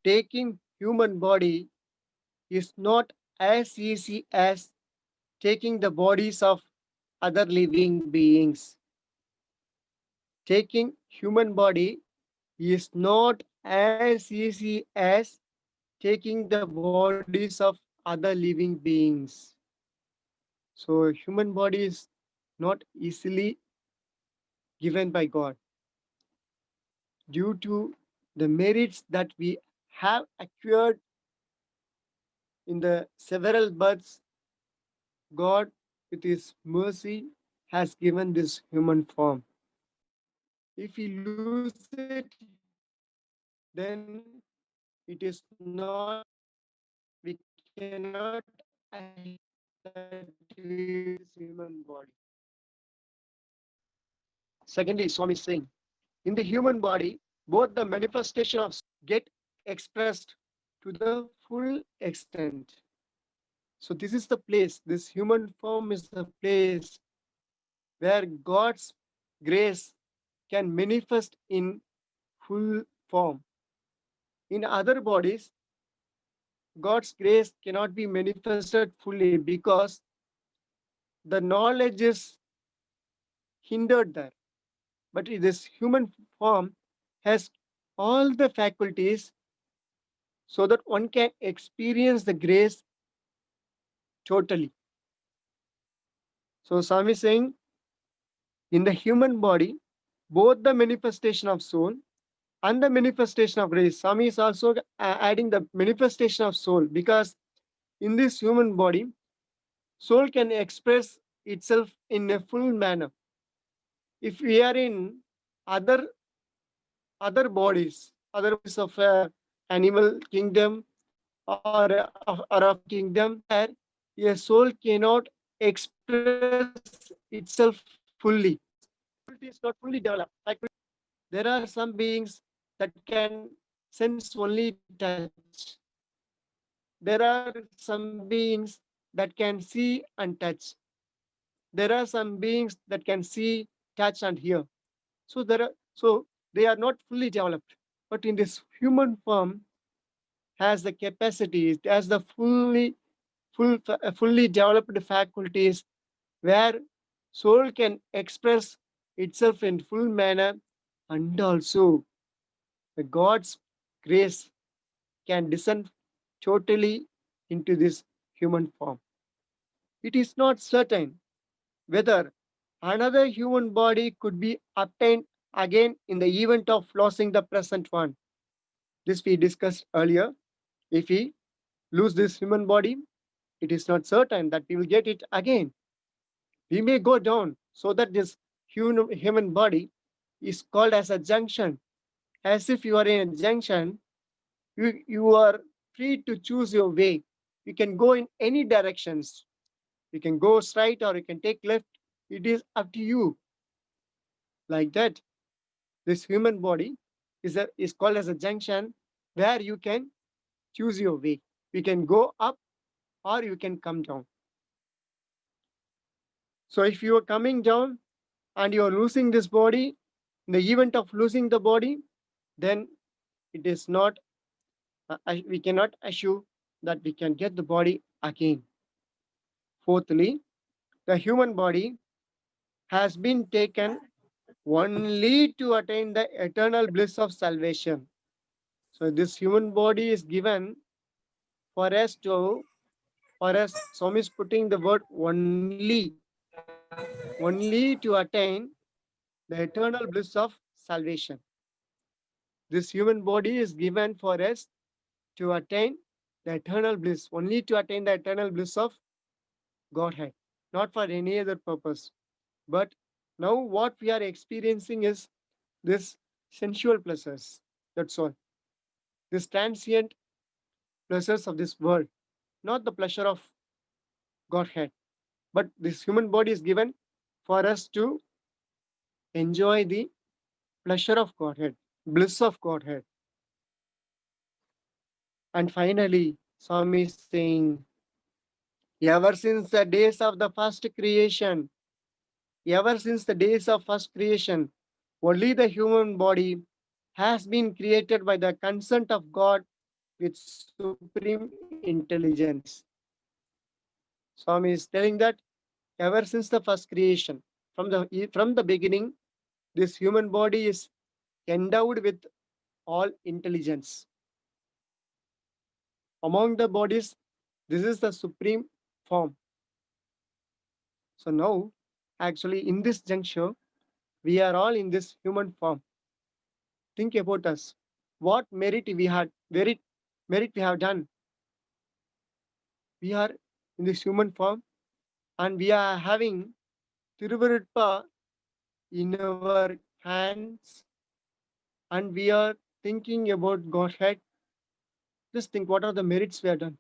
taking human body is not as easy as taking the bodies of other living beings. Taking human body is not as easy as taking the bodies of other living beings. So human body is not easily given by God due to the merits that we have acquired in the several births. God, with His mercy, has given this human form. If we lose it, then it is not, we cannot assure that we will get this human body. Secondly, Swami is saying, in the human body, both the manifestation of get expressed to the full extent. So this is the place, this human form is the place where God's grace can manifest in full form. In other bodies, God's grace cannot be manifested fully because the knowledge is hindered there. But this human form has all the faculties so that one can experience the grace totally. So Swami is saying, in the human body, both the manifestation of soul and the manifestation of grace. Swami is also adding the manifestation of soul because in this human body, soul can express itself in a full manner. If we are in other other bodies of animal kingdom or of kingdom, there a soul cannot express itself fully. Faculty is not fully developed. There are some beings that can sense only touch. There are some beings that can see and touch. There are some beings that can see, touch, and hear. So they are not fully developed. But in this human form, has the capacity, it has the fully developed faculties where soul can express itself in full manner, and also the God's grace can descend totally into this human form. It is not certain whether another human body could be obtained again in the event of losing the present one. This we discussed earlier. If we lose this human body, it is not certain that we will get it again. We may go down so that this human body is called as a junction. As if you are in a junction, you are free to choose your way. You can go in any directions. You can go straight or you can take left. It is up to you. Like that, this human body is called as a junction where you can choose your way. You can go up or you can come down. So if you are coming down and you are losing this body, in the event of losing the body, then it is not, we cannot assure that we can get the body again. Fourthly, the human body has been taken only to attain the eternal bliss of salvation. So this human body is given for us to, for us, Swami is putting the word only to attain the eternal bliss of salvation. This human body is given for us to attain the eternal bliss, only to attain the eternal bliss of Godhead, not for any other purpose. But now what we are experiencing is this sensual pleasures. That's all. This transient pleasures of this world, not the pleasure of Godhead. But this human body is given for us to enjoy the pleasure of Godhead, bliss of Godhead. And finally, Swami is saying, ever since the days of the first creation, ever since the days of first creation, only the human body has been created by the consent of God with supreme intelligence. Swami is telling that ever since the first creation, from the beginning, this human body is endowed with all intelligence. Among the bodies, this is the supreme form. So now, actually, in this juncture, we are all in this human form. Think about us. What merit we have done. We are in this human form, and we are having Tiruvarutpa in our hands, and we are thinking about Godhead. Just think what are the merits we have done.